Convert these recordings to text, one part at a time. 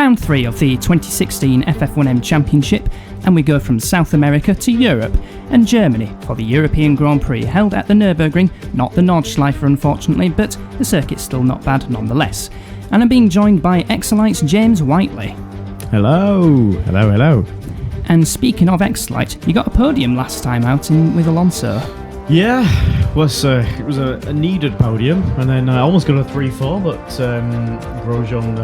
round 3 of the 2016 FF1M Championship, and we go from South America to Europe and Germany for the European Grand Prix held at the Nurburgring, not the Nordschleife unfortunately, but the circuit's still not bad nonetheless. And I'm being joined by Excellite's James Whiteley. Hello. And speaking of Excellite, you got a podium last time out with Alonso. Yeah, it was a needed podium, and then I almost got a 3-4, but Grosjean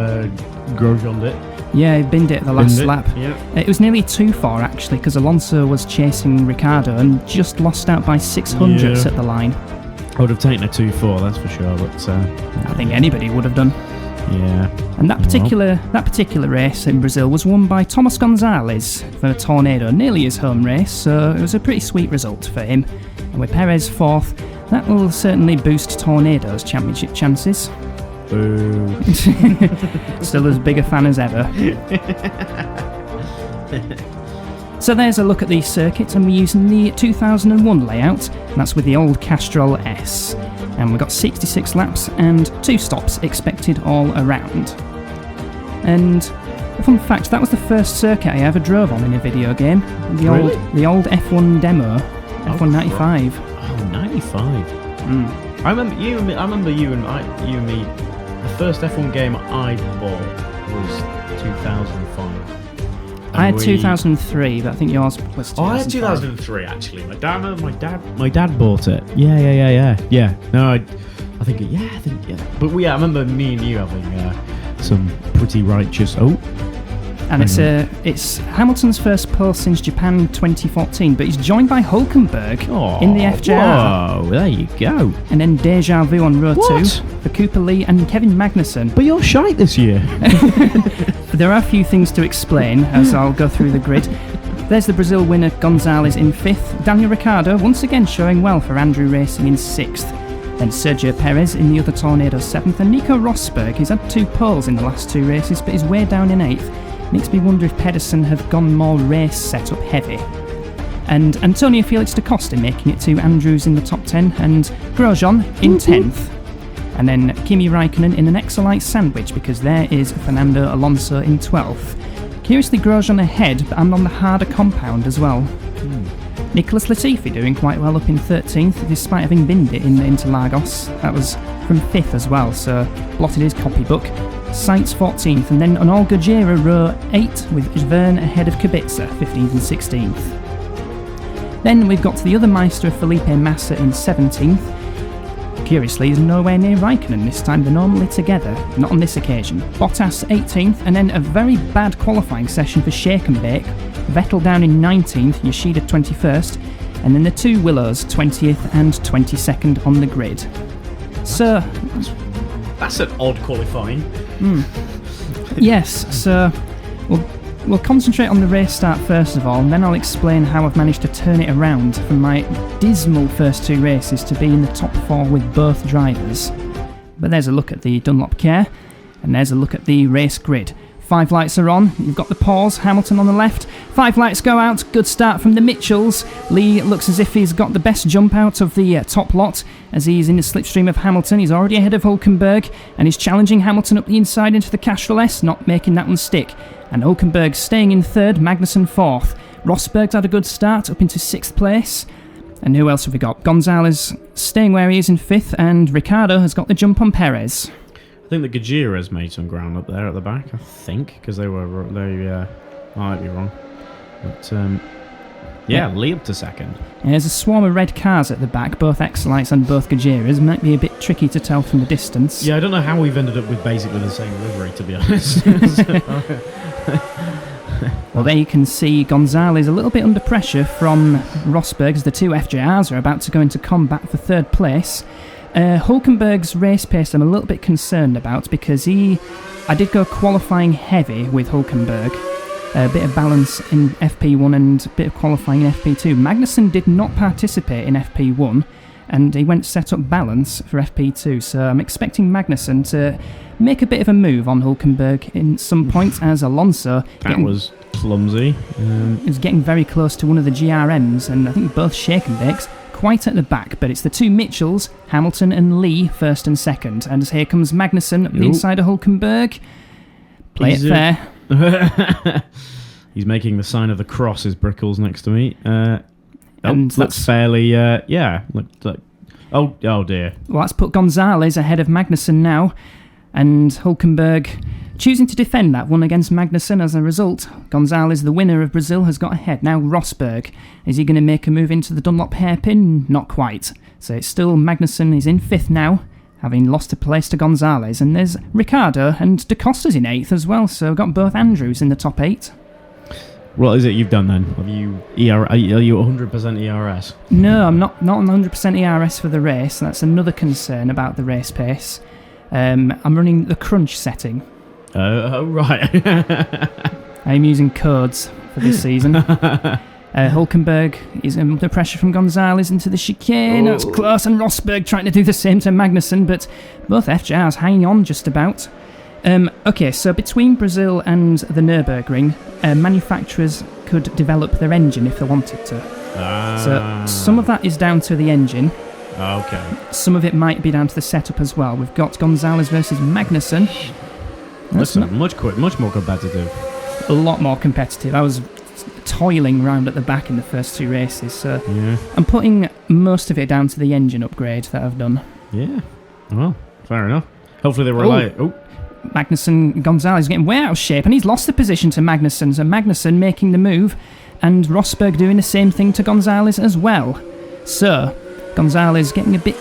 did. Yeah, he binned it at the last lap. Yeah. It was nearly too far actually, because Alonso was chasing Ricciardo and just lost out by 600ths at the line. I would have taken a 2-4, that's for sure, but I think anybody would have done. Yeah. And that particular race in Brazil was won by Thomas Gonzalez for Tornado, nearly his home race, so it was a pretty sweet result for him. And with Perez 4th, that will certainly boost Tornado's championship chances. Boo. Still as big a fan as ever. So there's a look at the circuit, and we're using the 2001 layout, and that's with the old Castrol S. And we've got 66 laps and 2 stops expected all around. And a fun fact, that was the first circuit I ever drove on in a video game. The old F1 demo, F1 95. Oh, 95. I remember you and me. The first F1 game I bought was 2005. I had 2003, but I think yours was 2005. Oh, I had 2003 actually. My dad bought it. Yeah. No, I think. But I remember me and you having some pretty righteous. And it's Hamilton's first pole since Japan 2014, but he's joined by Hulkenberg in the FJR. Whoa, there you go. And then Deja Vu on row 2 for Cooper Lee and Kevin Magnussen. But you're shite this year. There are a few things to explain as I'll go through the grid. There's the Brazil winner Gonzalez in 5th, Daniel Ricciardo once again showing well for Andrew Racing in 6th. Then Sergio Perez in the other Tornado 7th, and Nico Rosberg, he's had 2 poles in the last 2 races, but he's way down in 8th. Makes me wonder if Pedersen have gone more race setup heavy. And Antonio Felix da Costa making it to Andrews in the top 10, and Grosjean in 10th. And then Kimi Raikkonen in an Excellite sandwich, because there is Fernando Alonso in 12th. Curiously, Grosjean ahead, but I'm on the harder compound as well. Nicholas Latifi doing quite well up in 13th, despite having binned it in Interlagos. That was from 5th as well, so blotted his copybook. Sainz 14th, and then an All Gojira row 8 with Verne ahead of Kubica 15th and 16th. Then we've got the other Meister, Felipe Massa in 17th. Curiously, he's nowhere near Raikkonen this time, they're normally together, not on this occasion. Bottas 18th, and then a very bad qualifying session for Shake and Bake. Vettel down in 19th, Yoshida 21st, and then the 2 Willows 20th and 22nd on the grid. So that's an odd qualifying. Yes, so we'll concentrate on the race start first of all, and then I'll explain how I've managed to turn it around from my dismal first 2 races to be in the top 4 with both drivers. But there's a look at the Dunlop Care, and there's a look at the race grid. 5 lights are on, you've got the pause, Hamilton on the left, 5 lights go out, good start from the Mitchells. Lee looks as if he's got the best jump out of the top lot, as he's in the slipstream of Hamilton. He's already ahead of Hulkenberg, and he's challenging Hamilton up the inside into the Castrol S, not making that one stick. And Hulkenberg staying in 3rd, Magnussen 4th. Rosberg's had a good start, up into 6th place. And who else have we got? Gonzalez staying where he is in 5th, and Ricciardo has got the jump on Perez. I think the Gajira's made some ground up there at the back, I think, because I might be wrong. But, Lee up to 2nd. And there's a swarm of red cars at the back, both Excelites and both Gajiras. Might be a bit tricky to tell from the distance. Yeah, I don't know how we've ended up with basically the same livery, to be honest. Well, there you can see Gonzalez a little bit under pressure from Rosberg, as the 2 FJRs are about to go into combat for 3rd place. Hulkenberg's race pace I'm a little bit concerned about, because I did go qualifying heavy with Hulkenberg. A bit of balance in FP1 and a bit of qualifying in FP2. Magnussen did not participate in FP1, and he went set up balance for FP2, so I'm expecting Magnussen to make a bit of a move on Hulkenberg in some points, as Alonso was clumsy. Is getting very close to one of the GRMs, and I think both Shake and Bakes quite at the back, but it's the 2 Mitchells, Hamilton and Lee, 1st and 2nd, and here comes Magnussen up the inside of Hulkenberg. Play it fair. He's making the sign of the cross, is Brickles next to me. And looks fairly, oh dear. Well, that's put Gonzalez ahead of Magnussen now, and Hulkenberg choosing to defend that one against Magnussen. As a result, Gonzalez, the winner of Brazil, has got ahead. Now Rosberg, is he going to make a move into the Dunlop hairpin? Not quite. So it's still Magnussen is in 5th now, having lost a place to Gonzalez, and there's Ricciardo and Da Costa's in 8th as well, so we've got both Andrews in the top 8. What is it you've done then? Are you 100% ERS? No, I'm not on 100% ERS for the race. That's another concern about the race pace. I'm running the crunch setting. Oh, right. I'm using codes for this season. Hulkenberg is under pressure from Gonzalez into the chicane. That's close, and Rosberg trying to do the same to Magnussen, but both FJRs hanging on just about. Okay, so between Brazil and the Nurburgring, manufacturers could develop their engine if they wanted to. So some of that is down to the engine. Okay. Some of it might be down to the setup as well. We've got Gonzalez versus Magnussen. Much more competitive. A lot more competitive. I was toiling round at the back in the first 2 races, so yeah. I'm putting most of it down to the engine upgrade that I've done. Yeah. Well, fair enough. Hopefully they rely... Magnussen, Gonzalez getting way out of shape, and he's lost the position to Magnussen, so Magnussen making the move, and Rosberg doing the same thing to Gonzalez as well. So, Gonzalez getting a bit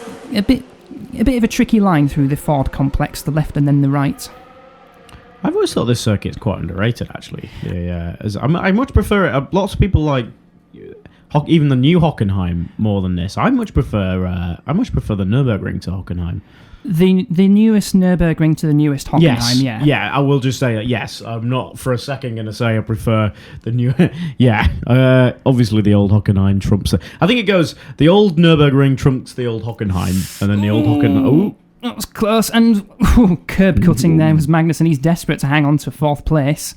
of a tricky line through the Ford complex, the left and then the right. I've always thought this circuit's quite underrated, actually. Yeah. I much prefer it. Lots of people like even the new Hockenheim more than this. I much prefer the Nurburgring to Hockenheim. The newest Nurburgring to the newest Hockenheim, yes. yeah. Yeah, I will just say that, yes. I'm not for a second going to say I prefer the new... yeah, obviously the old Hockenheim trumps it. I think it goes, the old Nurburgring trumps the old Hockenheim, and then the old Hockenheim... Ooh. That was close, and curb cutting there was Magnussen. He's desperate to hang on to 4th place.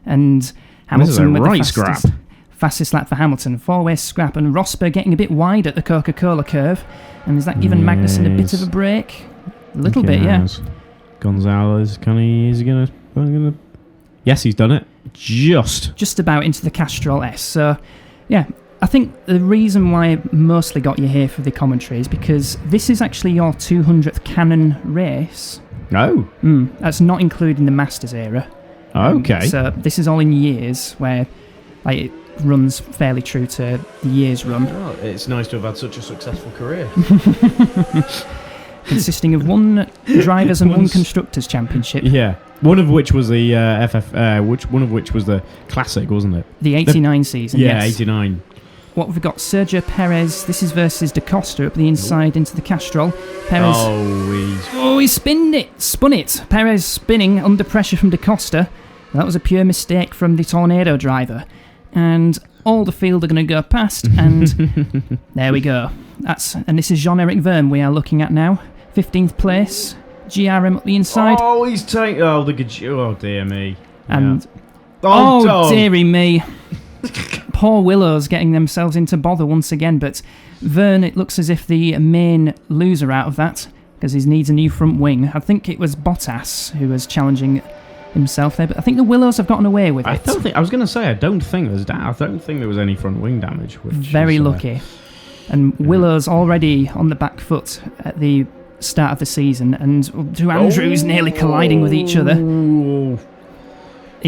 And Hamilton with the fastest lap for Hamilton. 4-way scrap, and Rosberg getting a bit wide at the Coca-Cola curve. And is that giving Magnussen a bit of a break? A little bit, yeah. Gonzalez, is he gonna? Yes, he's done it. Just about into the Castrol S. So, yeah, I think the reason why I mostly got you here for the commentary is because this is actually your 200th Canon race. Oh. That's not including the Masters era. Okay. So this is all in years where it runs fairly true to the year's run. Oh, it's nice to have had such a successful career. Consisting of 1 drivers and 1 constructors championship. Yeah, one of which was the one of which was the classic, wasn't it? The 89 season. Yeah, yes. 89. What have we got? Sergio Perez. This is versus Da Costa up the inside into the Castrol. Perez. He spun it. Perez spinning under pressure from Da Costa. That was a pure mistake from the Tornado driver. And all the field are going to go past, and there we go. And this is Jean-Eric Vergne we are looking at now. 15th place. GRM up the inside. Oh, he's taking... Oh, dear me. And... Yeah. Dearie me. Poor Willows getting themselves into bother once again, but Vergne, it looks as if the main loser out of that, because he needs a new front wing. I think it was Bottas who was challenging himself there, but I think the Willows have gotten away with it. I was going to say, I don't think there was any front wing damage. Very lucky. And Willows already on the back foot at the start of the season, and two Andrews nearly colliding with each other.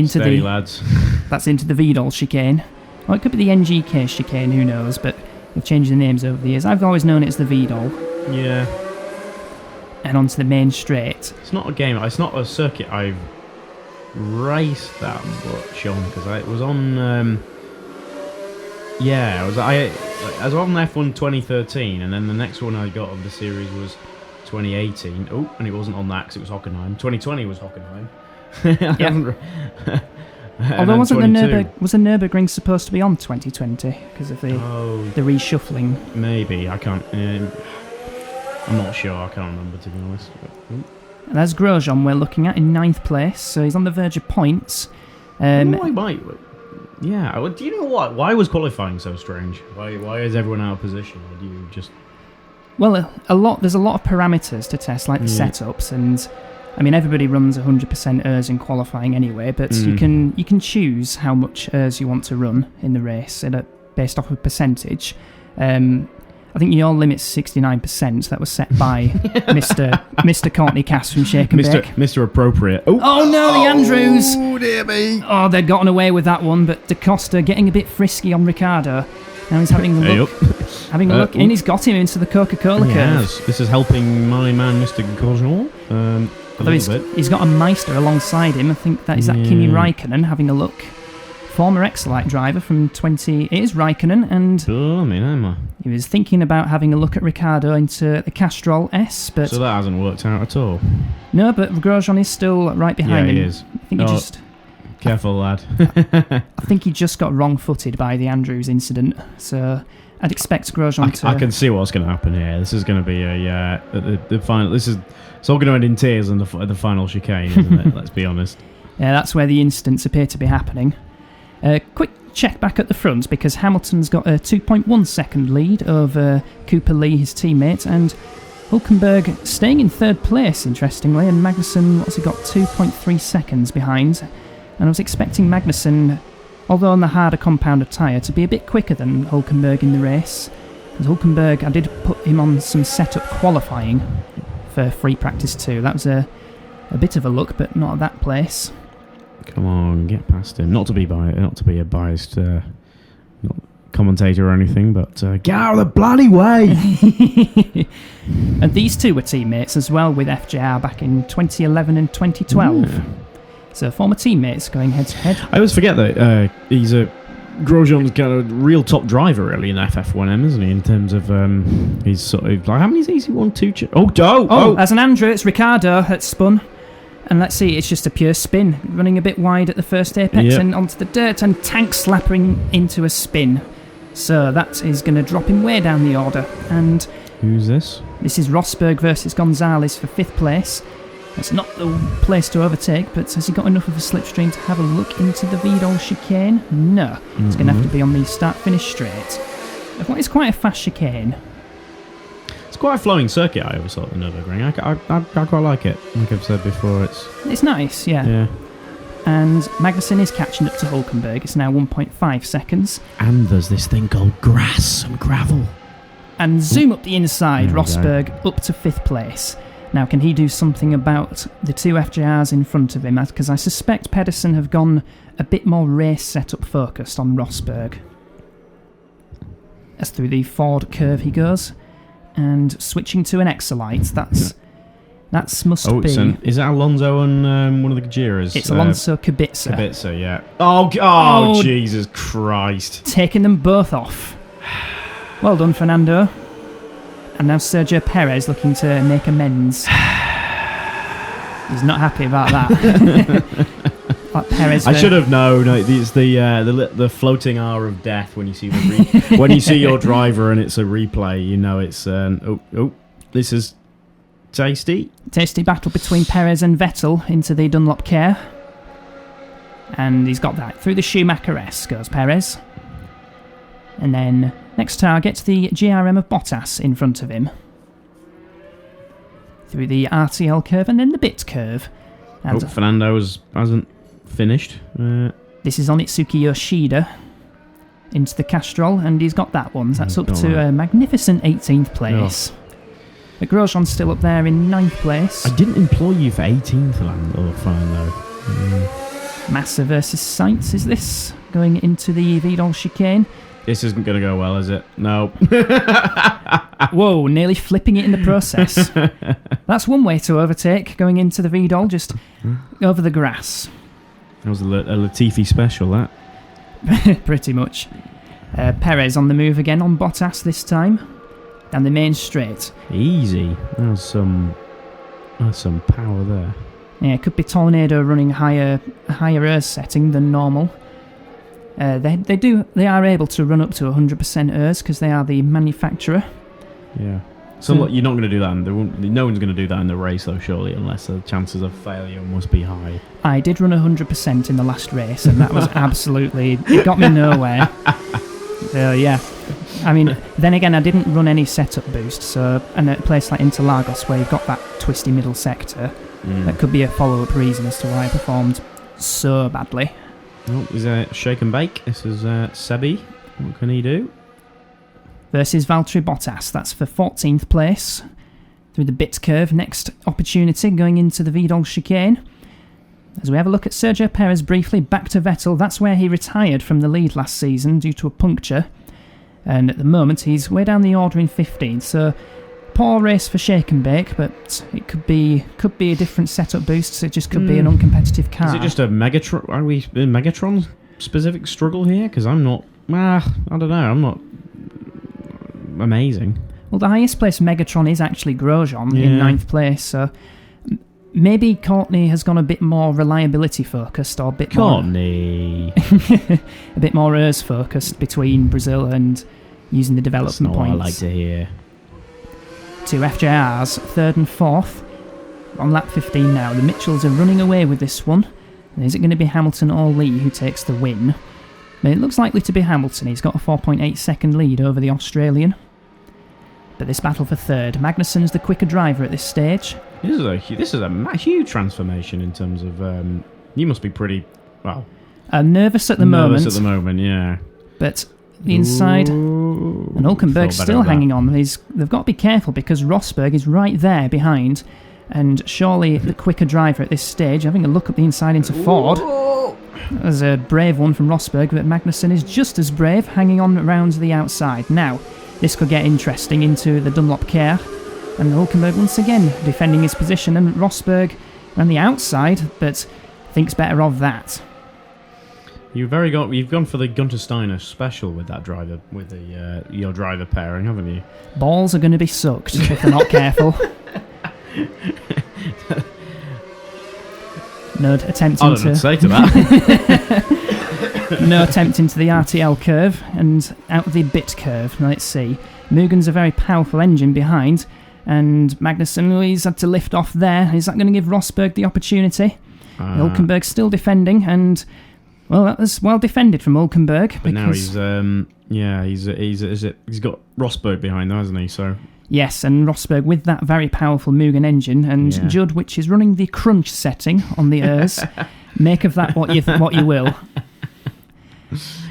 Steady, lads. That's into the Vidal chicane. Or it could be the NGK chicane, who knows, but they've changed the names over the years. I've always known it as the Vidal. Yeah. And onto the main straight. It's not a circuit I've raced that much on, because I was on... I was on F1 2013, and then the next one I got of the series was 2018. Oh, and it wasn't on that because it was Hockenheim. 2020 was Hockenheim. Although wasn't the Nurburgring supposed to be on 2020 because of the reshuffling? Maybe, I can't. I'm not sure. I can't remember, to be honest. And there's Grosjean we're looking at in 9th place, so he's on the verge of points. Do you know what? Why was qualifying so strange? Why is everyone out of position? Or do you just... Well, there's a lot of parameters to test, like the setups, and I mean, everybody runs 100% ERS in qualifying anyway, but you can choose how much ERS you want to run in the race based off of percentage. I think your limit's 69%. That was set by Mr. Courtney Cass from Shake and Bake. Mr. Appropriate. Oh no, the Andrews! Oh dear me! Oh, they'd gotten away with that one, but Da Costa getting a bit frisky on Ricardo. Now he's having a look. Having a look, and he's got him into the Coca-Cola curve. Yes, this is helping my man, Mr. Grosjean. Although he's got a Meister alongside him. I think that is Kimi Räikkönen having a look. Former Excellite driver from 20... It is Räikkönen, and he was thinking about having a look at Ricardo into the Castrol S, but... So that hasn't worked out at all? No, but Grosjean is still right behind him. Yeah, he is. I think he just... Careful, lad. I think he just got wrong-footed by the Andrews incident, so I'd expect Grosjean to... I can see what's going to happen here. This is going to be the final... It's all going to end in tears in the final chicane, isn't it? Let's be honest. Yeah, that's where the incidents appear to be happening. Quick check back at the front, because Hamilton's got a 2.1 second lead over Cooper Lee, his teammate, and Hülkenberg staying in third place, interestingly, and Magnussen, what's he got, 2.3 seconds behind. And I was expecting Magnussen, although on the harder compounder tyre, to be a bit quicker than Hülkenberg in the race. Because Hülkenberg, I did put him on some setup qualifying for free practice too. That was a bit of a look, but not at that place. Come on, get past him. Not to be a biased commentator or anything, but get out of the bloody way. And these two were teammates as well with FJR back in 2011 and 2012. Yeah. So former teammates going head to head. I always forget that Grosjean's kind of real top driver really in FF1M, isn't he? In terms of he's sort of like, how many has he won? As an Andrew, it's Ricardo that's spun. And let's see, it's just a pure spin. Running a bit wide at the first apex and onto the dirt, and tank slapping into a spin. So that is going to drop him way down the order. And who's this? This is Rosberg versus Gonzalez for 5th place. It's not the place to overtake, but has he got enough of a slipstream to have a look into the Vidal chicane? No. It's going to have to be on the start-finish straight. What is quite a fast chicane. It's quite a flowing circuit, I always thought, the Nurburgring. I quite like it. Like I've said before, it's nice, yeah. And Magnussen is catching up to Hülkenberg. It's now 1.5 seconds. And there's this thing called grass and gravel. And zoom up the inside, Rosberg up to 5th place. Now, can he do something about the two FJRs in front of him? Because I suspect Pedersen have gone a bit more race setup focused on Rosberg. As through the Ford curve he goes. And switching to an Excellite, that's must be... Is that Alonso and one of the Gajiras? It's Alonso Kubica. Kubica, yeah. Oh, Jesus Christ. Taking them both off. Well done, Fernando. And now Sergio Perez looking to make amends. He's not happy about that. Like Perez. I should have known. It's the floating hour of death when you see when you see your driver and it's a replay. You know it's this is tasty. Tasty battle between Perez and Vettel into the Dunlop Care, and he's got that through the Schumacher S goes Perez, and then next target the GRM of Bottas in front of him through the RTL curve and then the bit curve. And Fernando hasn't finished. This is Onitsuki Yoshida into the Castrol, and he's got that one. So that's up to a magnificent 18th place. But Grosjean's still up there in 9th place. I didn't employ you for 18th, Fernando. Massa versus Sainz is this, going into the Vidal chicane. This isn't going to go well, is it? No. Whoa, nearly flipping it in the process. That's one way to overtake, going into the Vidal, just over the grass. That was a Latifi special, that. Pretty much. Perez on the move again on Bottas this time. Down the main straight. Easy. That's some power there. Yeah, it could be Tornado running higher ERS setting than normal. They are able to run up to 100% ERS because they are the manufacturer. Yeah. So you're not going to do that. No one's going to do that in the race, though, surely, unless the chances of failure must be high. I did run 100% in the last race, and that was absolutely... It got me nowhere. Yeah. I mean, then again, I didn't run any setup boost, so... And at a place like Interlagos, where you've got that twisty middle sector, That could be a follow-up reason as to why I performed so badly. Oh, is that shake and bake? This is Sebi. What can he do? Versus Valtteri Bottas. That's for 14th place. Through the bit curve. Next opportunity going into the Vidal chicane. As we have a look at Sergio Perez briefly, back to Vettel. That's where he retired from the lead last season due to a puncture. And at the moment, he's way down the order in 15th. So, poor race for Shake and Bake, but it could be a different setup boost. So it just could be an uncompetitive car. Is it just a Megatron? Are we in Megatron specific struggle here? Because I'm not. I don't know. I'm not amazing. Well, the highest place Megatron is actually Grosjean in 9th place. So maybe Courtney has gone a bit more reliability focused, or a bit more ERS focused between Brazil and using the development points. That's not what I like to hear. To FJR's 3rd and 4th on lap 15 now. The Mitchells are running away with this one. And is it going to be Hamilton or Lee who takes the win? But it looks likely to be Hamilton. He's got a 4.8 second lead over the Australian. But this battle for 3rd. Magnussen's the quicker driver at this stage. This is a huge transformation in terms of. You must be pretty nervous at the moment. Nervous at the moment, yeah. But the inside, and Hulkenberg's still hanging on. They've got to be careful because Rosberg is right there behind, and surely the quicker driver at this stage. Having a look up the inside into Ford. There's a brave one from Rosberg, but Magnussen is just as brave, hanging on around the outside. Now, this could get interesting into the Dunlop care. And Hulkenberg once again defending his position, and Rosberg on the outside, but thinks better of that. You've gone for the Gunter Steiner special with that driver, with the your driver pairing, haven't you? Balls are going to be sucked if they're not careful. No attempt I don't know what to say to that. No attempt into the RTL curve and out of the bit curve. Now let's see. Mugen's a very powerful engine behind, and Magnussen, he's had to lift off there. Is that going to give Rosberg the opportunity? Hulkenberg's still defending, and well, that was well defended from Hulkenberg. But now he's got Rosberg behind though, hasn't he? So yes, and Rosberg with that very powerful Mugen engine, and Judd, which is running the crunch setting on the ERS. Make of that what you will.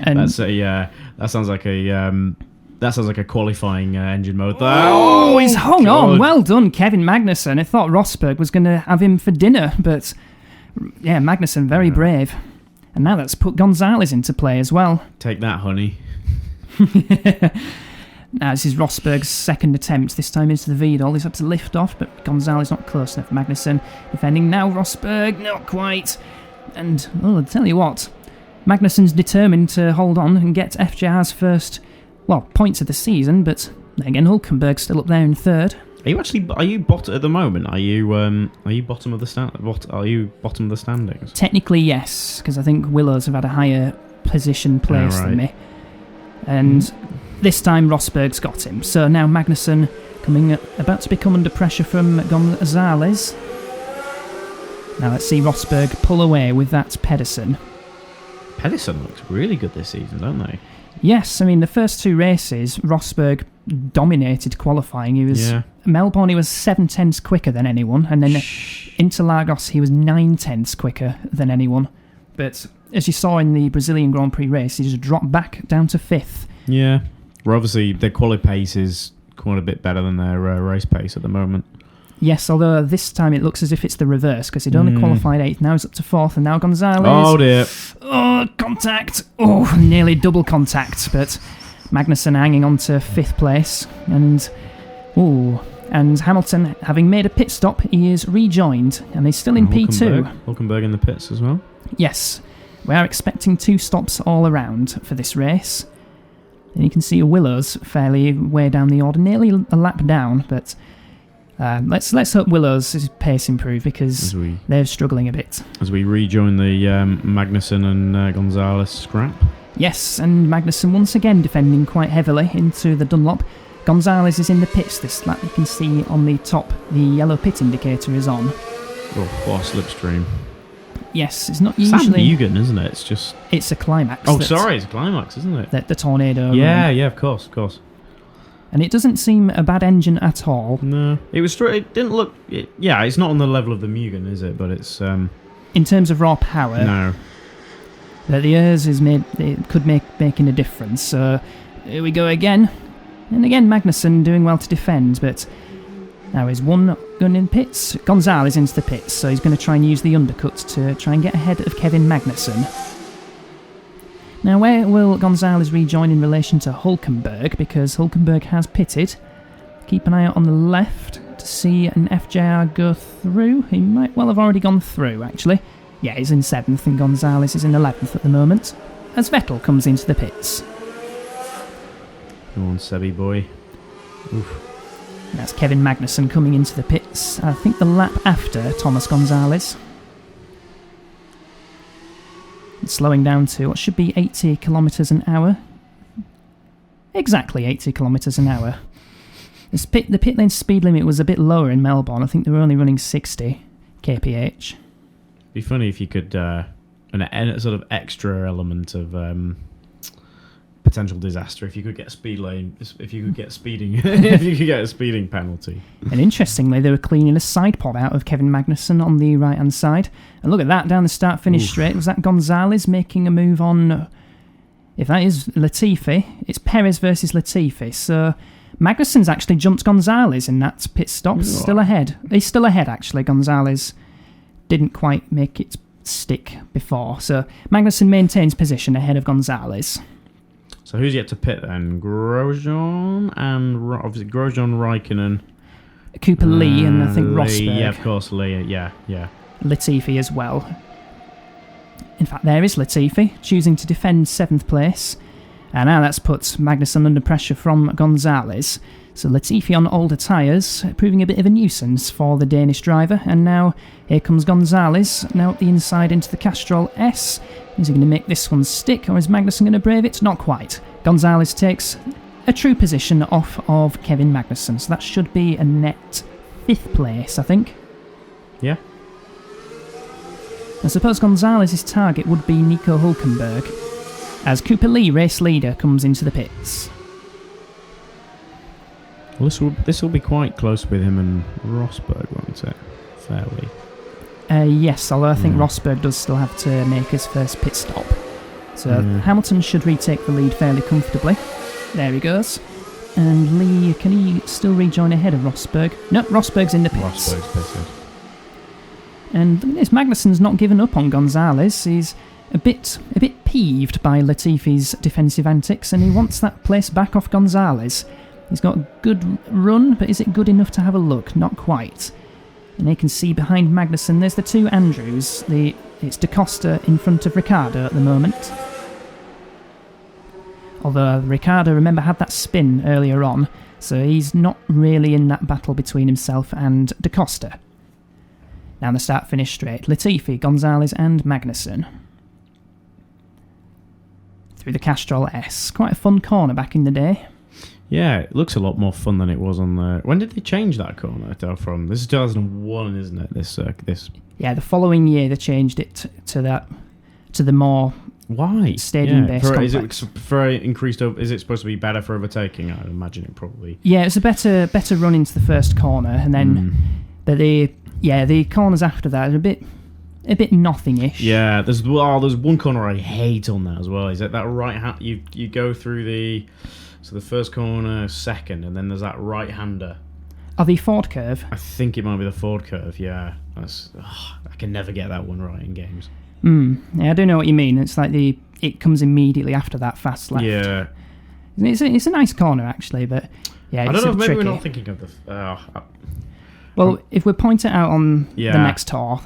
And that sounds like a qualifying engine mode. Oh, he's hung on. Well done, Kevin Magnussen. I thought Rosberg was going to have him for dinner, but yeah, Magnussen very brave. And now that's put Gonzalez into play as well. Take that, honey. Now this is Rosberg's second attempt, this time into the Vidal. He's had to lift off, but Gonzalez not close enough. Magnussen defending now. Rosberg, not quite. And, I'll tell you what, Magnussen's determined to hold on and get FJR's first, points of the season, but then again, Hulkenberg's still up there in 3rd. Are you bottom at the moment? Are you bottom of the bottom of the standings? Technically, yes, because I think Willows have had a higher position place than me. And this time Rosberg's got him. So now Magnussen about to become under pressure from Gonzalez. Now let's see Rosberg pull away with that Pedersen. Pedersen looks really good this season, don't they? Yes, I mean, the first 2 races, Rosberg dominated qualifying. He was Melbourne, he was 7/10 quicker than anyone, and then Interlagos, he was 9/10 quicker than anyone. But as you saw in the Brazilian Grand Prix race, he just dropped back down to 5th. Yeah, well, obviously their quali pace is quite a bit better than their race pace at the moment. Yes, although this time it looks as if it's the reverse, because he'd only qualified 8th, now he's up to 4th, and now Gonzalez. Oh dear. Oh, contact. Oh, nearly double contact, but Magnussen hanging on to 5th place, and Hamilton, having made a pit stop, he is rejoined, and he's still in P2. Hulkenberg in the pits as well. Yes, we are expecting 2 stops all around for this race. And you can see Willows fairly way down the order, nearly a lap down, but let's hope Willow's pace improve because they're struggling a bit. As we rejoin the Magnussen and Gonzalez scrap. Yes, and Magnussen once again defending quite heavily into the Dunlop. Gonzalez is in the pits this lap. You can see on the top the yellow pit indicator is on. Oh, what a slipstream. Yes, it's not usually... Sam Mugen, isn't it? It's a climax. Oh, sorry, it's a climax, isn't it? The tornado. Yeah, of course. And it doesn't seem a bad engine at all. No, it didn't look. It's not on the level of the Mugen, is it? But it's in terms of raw power. No. But the ERS could making a difference. So here we go again. And again, Magnussen doing well to defend, but now he's one gun in pits. Gonzalez into the pits, so he's going to try and use the undercut to try and get ahead of Kevin Magnussen. Now, where will Gonzalez rejoin in relation to Hulkenberg? Because Hulkenberg has pitted. Keep an eye out on the left to see an FJR go through. He might well have already gone through, actually. Yeah, he's in 7th and Gonzalez is in 11th at the moment, as Vettel comes into the pits. Come on, Sebby boy. Oof. That's Kevin Magnussen coming into the pits, I think the lap after Thomas Gonzalez. Slowing down to what should be 80 kilometres an hour. Exactly 80 kilometres an hour. The pit lane speed limit was a bit lower in Melbourne. I think they were only running 60 kph. Be funny if you could a sort of extra element of potential disaster if you could get speeding if you could get a speeding penalty. And interestingly, they were cleaning a side pod out of Kevin Magnussen on the right hand side, and look at that down the start finish straight. Was that Gonzalez making a move on? If that is Latifi, it's Perez versus Latifi. So Magnussen's actually jumped Gonzalez in that pit stop. Still ahead. He's still ahead actually. Gonzalez didn't quite make it stick before, so Magnussen maintains position ahead of Gonzalez. So who's yet to pit then? Grosjean and obviously Grosjean, Raikkonen, Cooper Lee, and I think Rosberg. Yeah, of course, Lee. Yeah. Latifi as well. In fact, there is Latifi choosing to defend 7th place, and now that's put Magnussen under pressure from Gonzalez. So Latifi on older tyres, proving a bit of a nuisance for the Danish driver. And now here comes Gonzalez, now up the inside into the Castrol S. Is he going to make this one stick, or is Magnussen going to brave it? Not quite. Gonzalez takes a true position off of Kevin Magnussen, so that should be a net 5th place, I think. Yeah. I suppose Gonzalez's target would be Nico Hulkenberg, as Cooper Lee, race leader, comes into the pits. Well, this will be quite close with him and Rosberg, won't it? Fairly. Yes, although I think Rosberg does still have to make his first pit stop. So Hamilton should retake the lead fairly comfortably. There he goes. And Lee, can he still rejoin ahead of Rosberg? No, Rosberg's in the pits. Rosberg's pitted. And look at this, Magnussen's not given up on Gonzalez. He's a bit peeved by Latifi's defensive antics, and he wants that place back off Gonzalez. He's got a good run, but is it good enough to have a look? Not quite. And you can see behind Magnussen, there's the two Andrews. It's Da Costa in front of Ricciardo at the moment. Although Ricciardo, remember, had that spin earlier on, so he's not really in that battle between himself and Da Costa. Down the start-finish straight, Latifi, Gonzalez and Magnussen. Through the Castrol S. Quite a fun corner back in the day. Yeah, it looks a lot more fun than it was on the... When did they change that corner from? This is 2001, isn't it? This. Yeah, the following year they changed it to the more... Why? Stadium-based complex. Is it for increased... Is it supposed to be better for overtaking? I'd imagine it probably... Yeah, it's a better run into the first corner, and then... But the corners after that are a bit nothing-ish. Yeah, there's one corner I hate on that as well. Is that right hand... You go through the... So the first corner, second, and then there's that right-hander. Oh, the Ford curve? I think it might be the Ford curve, yeah. I can never get that one right in games. Yeah, I don't know what you mean. It's like it comes immediately after that fast left. Yeah. It's a nice corner, actually, but yeah, it's I don't know if maybe tricky. we're not thinking of the... Well, if we point it out on the next tour,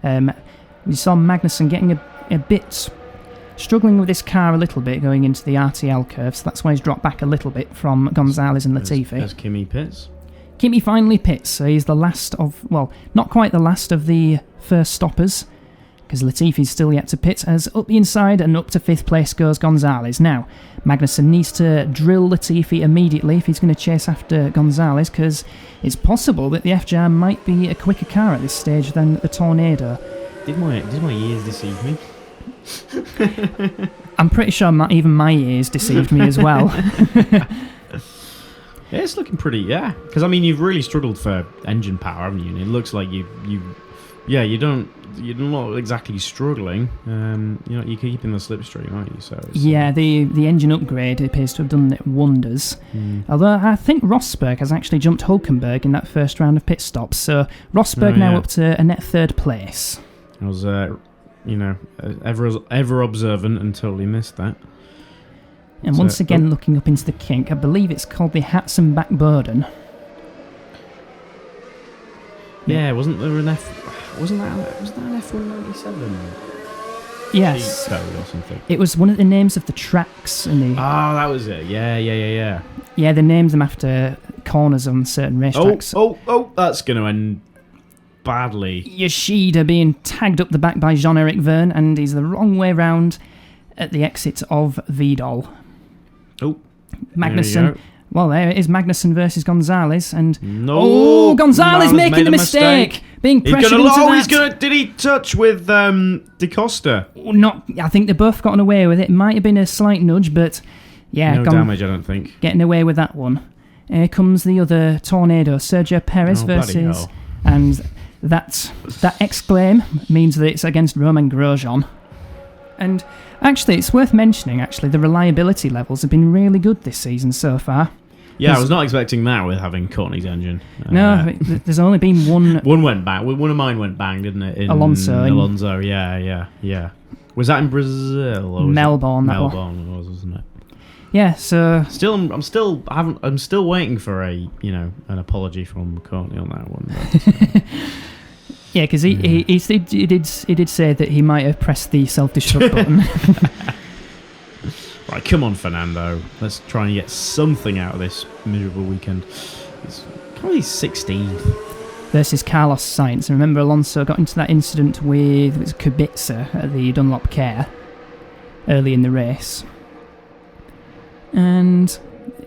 we saw Magnussen getting a bit... struggling with this car a little bit going into the RTL curve, so that's why he's dropped back a little bit from Gonzalez and Latifi. As Kimi pits. Kimi finally pits, so he's the last of... Well, not quite the last of the first stoppers, because Latifi's still yet to pit, as up the inside and up to 5th place goes Gonzalez. Now, Magnussen needs to drill Latifi immediately if he's going to chase after Gonzalez, because it's possible that the FJR might be a quicker car at this stage than the Tornado. Did my ears deceive me? I'm pretty sure even my ears deceived me as well. Yeah, it's looking pretty, yeah. Because, I mean, you've really struggled for engine power, haven't you? And it looks like you're not exactly struggling. You're keeping the slipstream, aren't you? So yeah, the engine upgrade appears to have done it wonders. Although I think Rosberg has actually jumped Hulkenberg in that first round of pit stops. So Rosberg now up to a net third place. I was, ever observant and totally missed that. And once again, looking up into the kink, I believe it's called the Hatson back burden. Yeah, wasn't there an Wasn't that an F197? Yes. Code or something. It was one of the names of the tracks. That was it. Yeah. Yeah, they named them after corners on certain racetracks. Oh, that's going to end badly. Yoshida being tagged up the back by Jean-Eric Verne, and he's the wrong way round at the exit of Vidal. Oh, Magnussen. Well, there it is, Magnussen versus Gonzalez, and Gonzalez making a mistake, being pressured into that. Did he touch with Da Costa? I think they both gotten away with it. It might have been a slight nudge, but yeah, no damage, I don't think. Getting away with that one. Here comes the other tornado, Sergio Perez versus, and that exclaim means that it's against Romain Grosjean. And actually, it's worth mentioning, the reliability levels have been really good this season so far. Yeah, I was not expecting that with having Courtney's engine. No, there's only been one... One went bang. One of mine went bang, didn't it? Alonso, yeah. Was that in Brazil? Or Melbourne, Melbourne was, wasn't it? Yeah, so... I'm still waiting for an apology from Courtney on that one. But, yeah, because he did say that he might have pressed the self-destruct button. Right, come on, Fernando. Let's try and get something out of this miserable weekend. It's probably 16th. Versus Carlos Sainz. And remember, Alonso got into that incident with Kubica at the Dunlop Care early in the race. And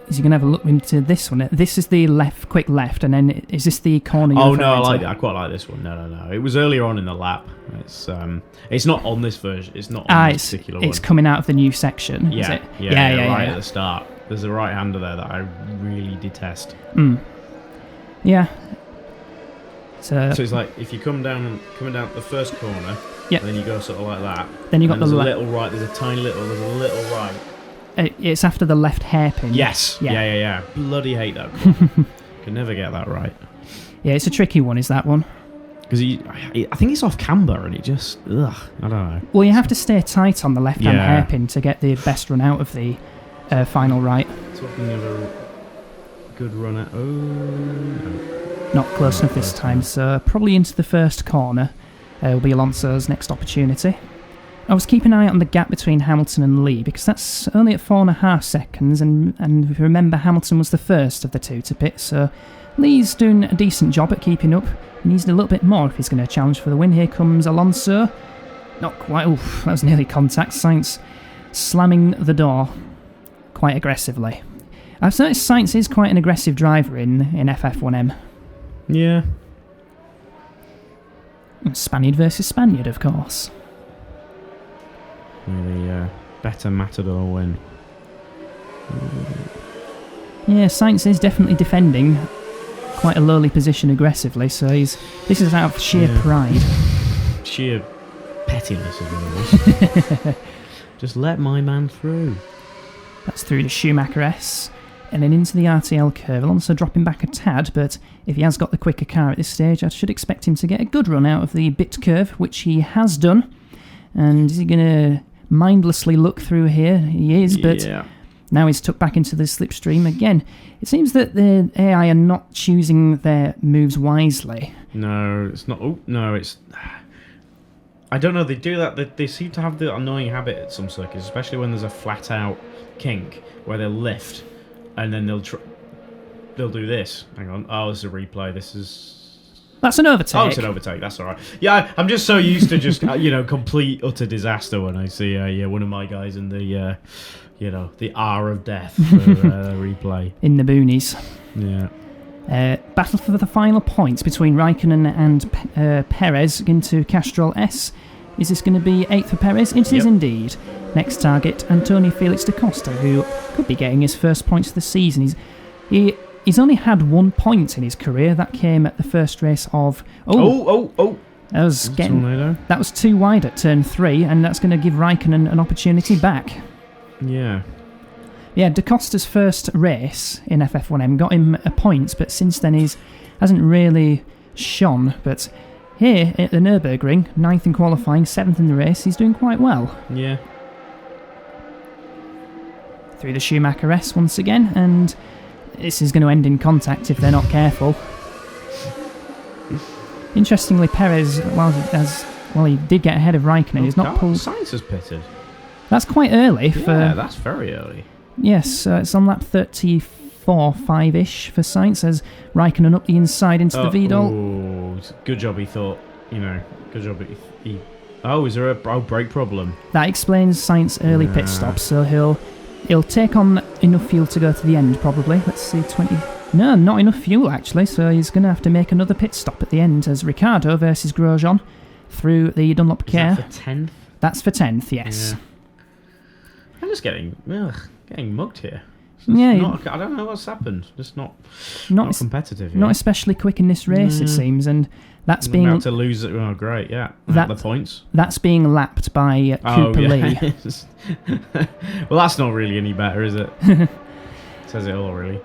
is he going to have a look into this one? This is the quick left, and then is this the corner? Oh no, I like that. I quite like this one. No. It was earlier on in the lap. It's not on this version. It's not on this particular one. It's coming out of the new section. Yeah, is it? Yeah. At the start, there's a right-hander there that I really detest. Yeah. So it's like if you coming down the first corner, and then you go sort of like that. Then you got there's a little right. There's a little right. It's after the left hairpin. Yes. Yeah. Bloody hate that corner. Can never get that right. Yeah, it's a tricky one, is that one? Because I think it's off camber and it just, I don't know. Well, you have to stay tight on the left-hand hairpin to get the best run out of the final right. Talking of a good run out. Oh, no. Not close enough this time, so probably into the first corner will be Alonso's next opportunity. I was keeping an eye on the gap between Hamilton and Lee because that's only at 4.5 seconds, and if you remember, Hamilton was the first of the two to pit, so Lee's doing a decent job at keeping up. He needs a little bit more if he's going to challenge for the win. Here comes Alonso. Not quite. Oof, that was nearly contact. Sainz slamming the door quite aggressively. I've noticed Sainz is quite an aggressive driver in FF1M. Yeah. Spaniard versus Spaniard, of course. The better Matador win. Yeah, Sainz is definitely defending quite a lowly position aggressively, so this is out of sheer pride. Sheer pettiness, is what it is. Just let my man through. That's through to Schumacher S, and then into the RTL curve. Alonso dropping back a tad, but if he has got the quicker car at this stage, I should expect him to get a good run out of the bit curve, which he has done. And is he going to mindlessly look through here? He is, but now he's tucked back into the slipstream again. It seems that the AI are not choosing their moves wisely. No, it's not. Oh, no, it's... I don't know, they do that. They seem to have the annoying habit at some circuits, especially when there's a flat-out kink, where they'll lift, and then they'll do this. Hang on. Oh, this is a replay. This is... That's an overtake. Oh, it's an overtake. That's all right. Yeah, I'm just so used to just complete utter disaster when I see one of my guys in the the hour of death for replay in the boonies. Yeah. Battle for the final points between Raikkonen and Perez into Castrol S. Is this going to be 8th for Perez? It is indeed. Next target, Antonio Felix da Costa, who could be getting his first points of the season. He he's only had 1 point in his career. That came at the first race of... That was too wide at turn 3, and that's going to give Raikkonen an opportunity back. Yeah. Yeah, Da Costa's first race in FF1M got him a point, but since then he hasn't really shone. But here at the Nurburgring, 9th in qualifying, 7th in the race, he's doing quite well. Yeah. Through the Schumacher S once again, and this is going to end in contact if they're not careful. Interestingly, Perez, while he did get ahead of Raikkonen, he's not pulled... Sainz has pitted. That's quite early. Yeah, that's very early. Yes, it's on lap 34, 5-ish for Sainz, as Raikkonen up the inside into the Vidal. Oh, good job he thought, good job he... Oh, is there a brake problem? That explains Sainz's early pit stop, so he'll take on enough fuel to go to the end, probably. Let's see, 20... No, not enough fuel, actually, so he's going to have to make another pit stop at the end, as Ricciardo versus Grosjean through the Dunlop Care. Is that for 10th? That's for 10th, yes. Yeah. I'm just getting mugged here. Yeah, I don't know what's happened. Just not competitive. Not especially quick in this race, it seems, and that's being about to lose it. Oh, great! Yeah, the points. That's being lapped by Cooper Lee. Well, that's not really any better, is it? Says it all, really.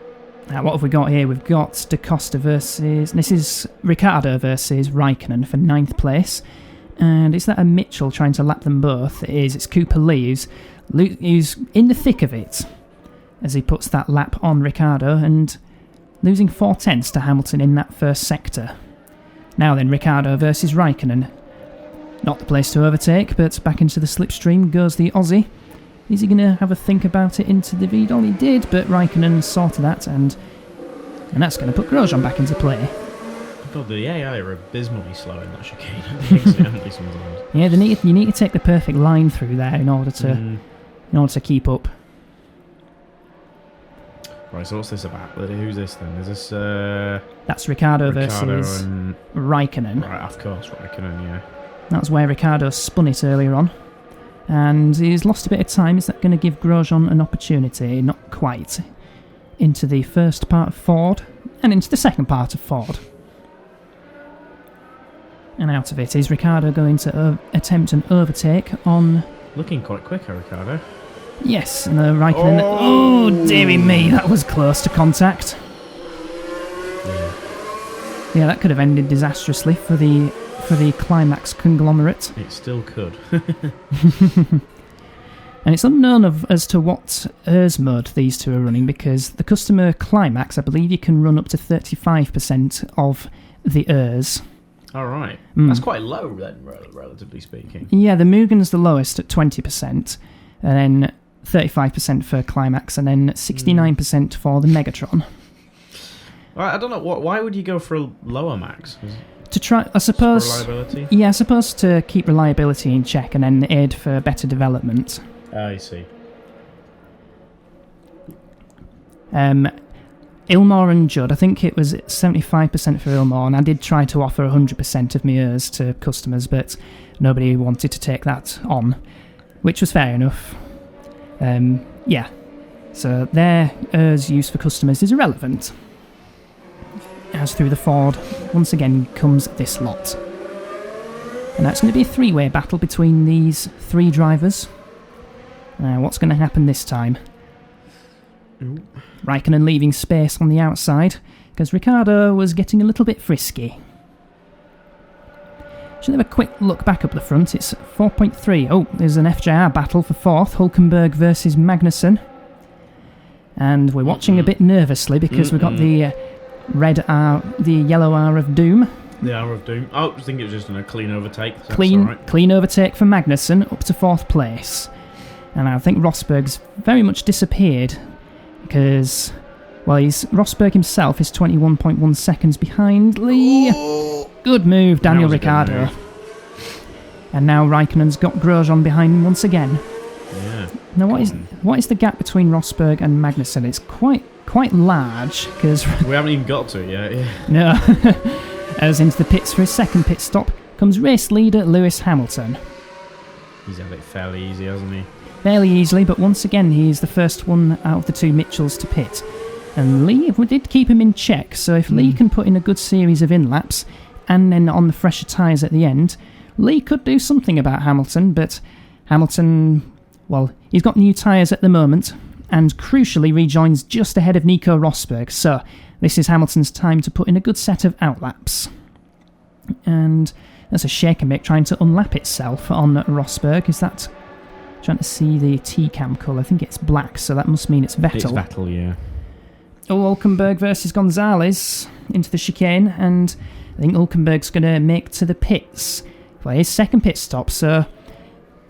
What have we got here? We've got Da Costa versus... This is Ricciardo versus Raikkonen for 9th place. And is that a Mitchell trying to lap them both? It is. It's Cooper Lee who's in the thick of it as he puts that lap on Ricciardo and losing 4/10 to Hamilton in that first sector. Now then, Ricciardo versus Raikkonen. Not the place to overtake, but back into the slipstream goes the Aussie. Is he going to have a think about it into the Vidal? He did, but Raikkonen sorted that, and that's going to put Grosjean back into play. God, the AI are abysmally slow in that chicane. Accidentally sometimes. Yeah, you need to take the perfect line through there in order to keep up. Right, so what's this about? Who's this then? Is this That's Ricciardo versus and Raikkonen. Right, of course, Raikkonen. Yeah. That's where Ricciardo spun it earlier on. And he's lost a bit of time. Is that going to give Grosjean an opportunity? Not quite. Into the first part of Ford, and into the second part of Ford. And out of it is Ricciardo going to attempt an overtake on... Looking quite quick, Ricciardo. Yes, and Raikkonen... Oh, dearie me, that was close to contact. Yeah, that could have ended disastrously for the Climax conglomerate. It still could. And it's unknown as to what ERS mode these two are running, because the customer Climax, I believe you can run up to 35% of the ERS. All right. That's quite low then, relatively speaking. Yeah, the Mugen's the lowest at 20%, and then 35% for Climax, and then 69% for the Megatron. Well, I don't know, why would you go for a lower max? To try, I suppose... For reliability? Yeah, I suppose to keep reliability in check and then aid for better development. I see. Ilmor and Judd, I think it was 75% for Ilmor, and I did try to offer 100% of my ERS to customers, but nobody wanted to take that on, which was fair enough. Yeah, so their ERS use for customers is irrelevant. As through the Ford, once again comes this lot. And that's going to be a three-way battle between these three drivers. What's going to happen this time? Raikkonen leaving space on the outside, because Ricciardo was getting a little bit frisky. Should have a quick look back up the front. It's 4.3. Oh, there's an FJR battle for fourth. Hulkenberg versus Magnussen. And we're watching a bit nervously because we've got the red R, the yellow R of Doom. The Hour of Doom. Oh, I think it was just a clean overtake. So clean overtake for Magnussen up to fourth place. And I think Rosberg's very much disappeared because, well, Rosberg himself is 21.1 seconds behind Lee. Oh. Good move, Daniel Ricciardo. And now Raikkonen's got Grosjean behind him once again. Yeah. Now, what is the gap between Rosberg and Magnussen? It's quite large because we haven't even got to it yet. Yeah. No. As into the pits for his second pit stop comes race leader Lewis Hamilton. He's had it fairly easy, hasn't he? Fairly easily, but once again he is the first one out of the two Mitchells to pit. And Lee did keep him in check, so if Lee can put in a good series of in-laps, and then on the fresher tyres at the end, Lee could do something about Hamilton, but Hamilton, well, he's got new tyres at the moment, and crucially rejoins just ahead of Nico Rosberg, so this is Hamilton's time to put in a good set of outlaps. And that's a shaker mick trying to unlap itself on Rosberg. Is that... trying to see the T-cam colour. I think it's black, so that must mean it's Vettel. It's Vettel, yeah. Oh, Hulkenberg versus Gonzalez into the chicane, and I think Hulkenberg's going to make to the pits. Well, his second pit stop, so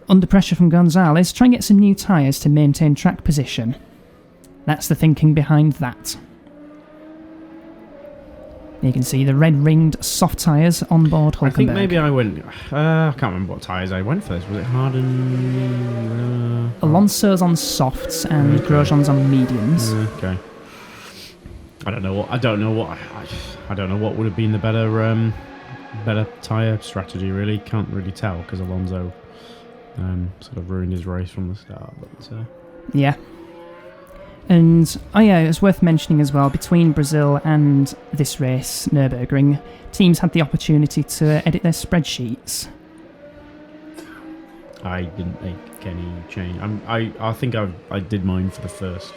under pressure from Gonzalez, try and get some new tyres to maintain track position. That's the thinking behind that. You can see the red-ringed soft tyres on board Hulkenberg. I think maybe I went... I can't remember what tyres I went first. Was it Harden? Alonso's on softs and Grosjean's on mediums. Okay. I don't know what would have been the better tyre strategy. Really, can't really tell because Alonso sort of ruined his race from the start. But yeah. And, it's worth mentioning as well, between Brazil and this race, Nurburgring, teams had the opportunity to edit their spreadsheets. I didn't make any change. I think I did mine for the first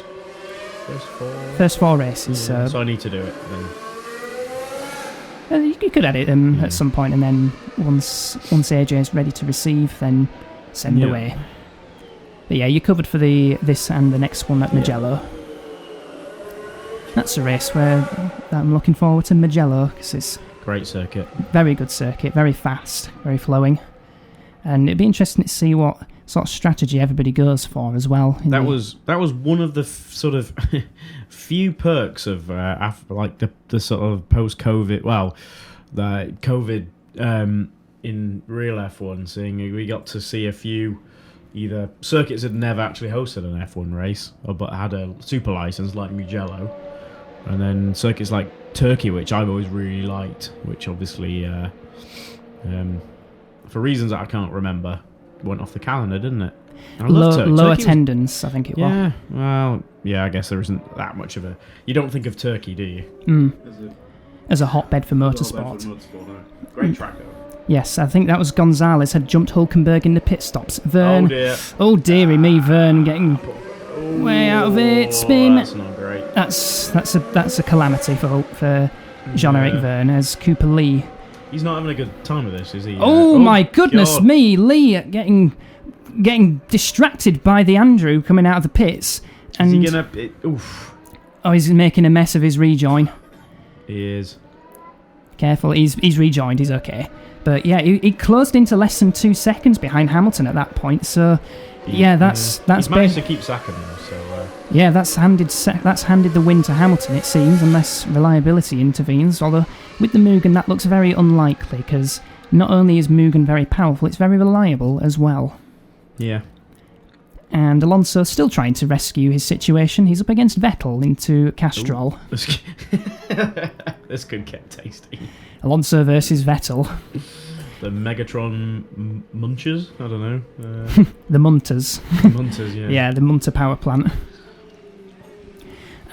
four. First four races. Yeah, so I need to do it then. You could edit them at some point, and then once AJ is ready to receive, then send away. But yeah, you're covered for this and the next one at Mugello. That's a race where I'm looking forward to Mugello, because it's great circuit. Very good circuit, very fast, very flowing. And it'd be interesting to see what sort of strategy everybody goes for as well. That was one of the sort of few perks of like the sort of post-COVID, the COVID in real F1, seeing we got to see a few either circuits had never actually hosted an F1 race, but had a super license like Mugello, and then circuits like Turkey, which I've always really liked, which obviously, for reasons that I can't remember, went off the calendar, didn't it? Low attendance, I think it was. Yeah, well, yeah, I guess there isn't that much of a... You don't think of Turkey, do you? As a hotbed for motorsport. Great track, though. Yes, I think that was Gonzalez had jumped Hulkenberg in the pit stops. Vern, oh dear. Oh dearie me, Vern getting way out of it. Spin. That's not great. That's a calamity for Jean-Eric Vern as Cooper Lee. He's not having a good time with this, is he? Oh my goodness God. me, Lee getting distracted by the Andrew coming out of the pits. And is he gonna? Oof. Oh, he's making a mess of his rejoin. He is. Careful, he's rejoined. He's okay. But yeah, he closed into less than 2 seconds behind Hamilton at that point. So yeah, that's he's managed to keep sacking though. So yeah, that's handed the win to Hamilton, it seems, unless reliability intervenes. Although with the Mugen, that looks very unlikely because not only is Mugen very powerful, it's very reliable as well. Yeah. And Alonso still trying to rescue his situation. He's up against Vettel into Castrol. This could get tasty. Alonso versus Vettel. The Megatron Munchers? I don't know. The Munters. Munters, yeah. Yeah, the Munter power plant.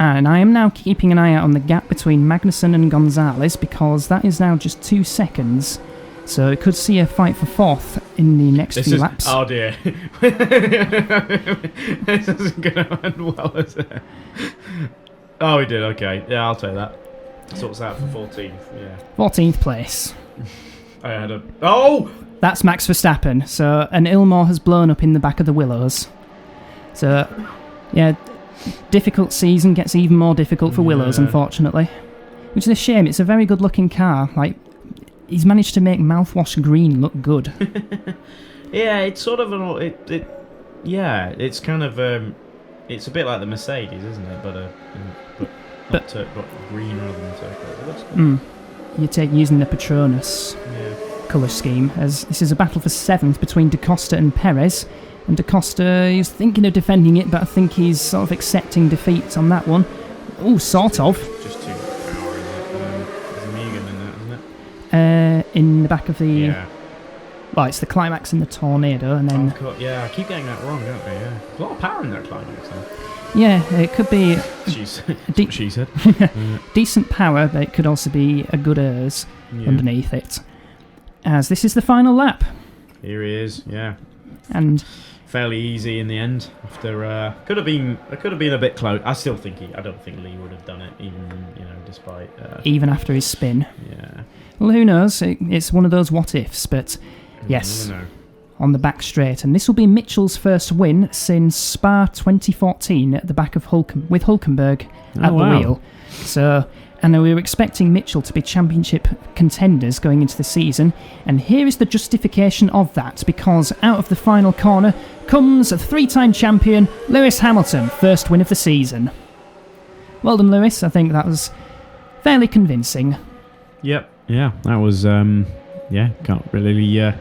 And I am now keeping an eye out on the gap between Magnussen and Gonzalez because that is now just 2 seconds. So it could see a fight for fourth in the next few laps. Oh dear. This isn't going to end well, is it? Oh, we did, okay. Yeah, I'll take that. Sorts out for 14th, yeah. 14th place. I had a... Oh! That's Max Verstappen. So an Ilmore has blown up in the back of the Willows. So, yeah, difficult season gets even more difficult for Willows, unfortunately. Which is a shame. It's a very good-looking car. Like, he's managed to make mouthwash green look good. Yeah, it's sort of an... yeah, it's kind of... it's a bit like the Mercedes, isn't it? But green rather than turquoise. It looks good. You're using the Patronus colour scheme, as this is a battle for 7th between Da Costa and Perez. And Da Costa is thinking of defending it, but I think he's sort of accepting defeat on that one. Oh, sort of. Just too much power, isn't it? There's a Megan in that, isn't it? In the back of the... Yeah. Well, it's the climax and the tornado, and then... yeah, I keep getting that wrong, don't I? Yeah. There's a lot of power in that climax, though. Yeah, it could be That's De- what she said. decent power, but it could also be a good airs underneath it. As this is the final lap. Here he is, yeah. And fairly easy in the end. After could have been a bit close. I don't think Lee would have done it, despite even after his spin. Yeah. Well, who knows? It's one of those what ifs, but yes. No. On the back straight, and this will be Mitchell's first win since Spa 2014 at the back of with Hulkenberg at the wheel. So, and we were expecting Mitchell to be championship contenders going into the season, and here is the justification of that, because out of the final corner comes a three-time champion Lewis Hamilton, first win of the season. Well done, Lewis. I think that was fairly convincing. Yep. Yeah, that was can't really.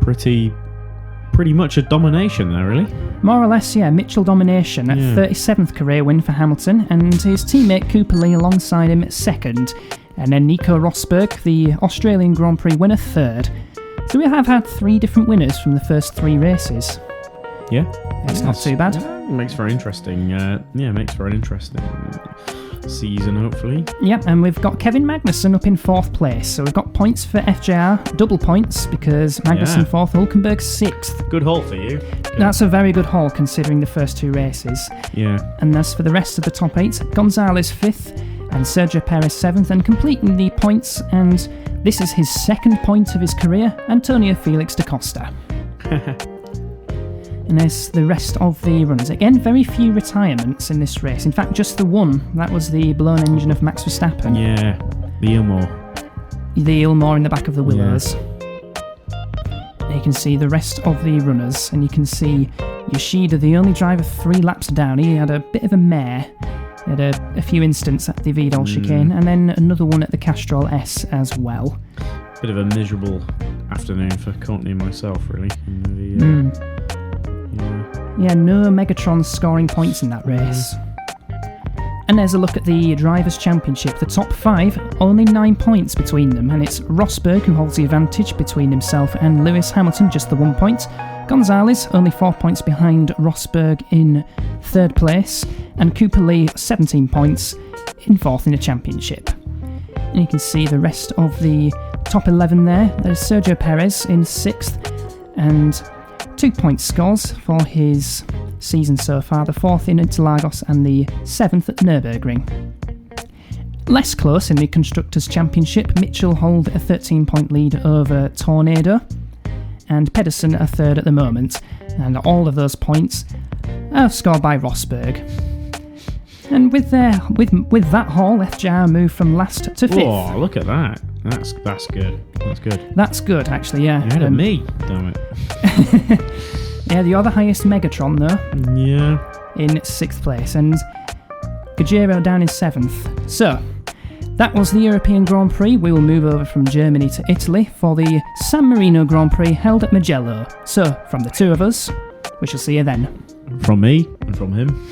Pretty much a domination there, really. More or less, yeah. Mitchell domination at 37th career win for Hamilton, and his teammate Cooper Lee alongside him at second, and then Nico Rosberg, the Australian Grand Prix winner, third. So we have had 3 different winners from the first 3 races. Yeah, it's not too bad. Yeah, makes for interesting. Makes for an interesting season, hopefully. Yep, and we've got Kevin Magnussen up in 4th place. So we've got points for FJR, double points, because Magnussen 4th, Hulkenberg 6th. Good haul for you. That's a very good haul considering the first 2 races. Yeah. And as for the rest of the top 8, Gonzalez 5th and Sergio Perez 7th, and completing the points, and this is his 2nd point of his career, Antonio Felix da Costa. And there's the rest of the runners. Again, very few retirements in this race. In fact, just the one. That was the blown engine of Max Verstappen. Yeah, the Ilmore. The Ilmore in the back of the Willows. Yeah. You can see the rest of the runners, and you can see Yoshida, the only driver 3 laps down. He had a bit of a mare. He had a few incidents at the Vidal chicane, and then another one at the Castrol S as well. Bit of a miserable afternoon for Courtney and myself, really. Yeah, no Megatrons scoring points in that race. And there's a look at the Drivers' Championship. The top 5, only 9 points between them, and it's Rosberg who holds the advantage between himself and Lewis Hamilton, just the 1 point. Gonzalez, only 4 points behind Rosberg in 3rd place, and Cooper Lee, 17 points in 4th in the championship. And you can see the rest of the top 11 there. There's Sergio Perez in 6th, and 2 point scores for his season so far, the 4th in Interlagos and the 7th at Nurburgring. Less close in the Constructors' Championship, Mitchell hold a 13-point lead over Tornado, and Pedersen a 3rd at the moment, and all of those points are scored by Rosberg. And with that haul, FJR moved from last to 5th. Oh, look at that. That's good. That's good. That's good, actually, yeah. Ahead of me, damn it. Yeah, the other highest Megatron, though. Yeah. In 6th place, and Gajero down in 7th. So, that was the European Grand Prix. We will move over from Germany to Italy for the San Marino Grand Prix held at Mugello. So, from the 2 of us, we shall see you then. From me and from him.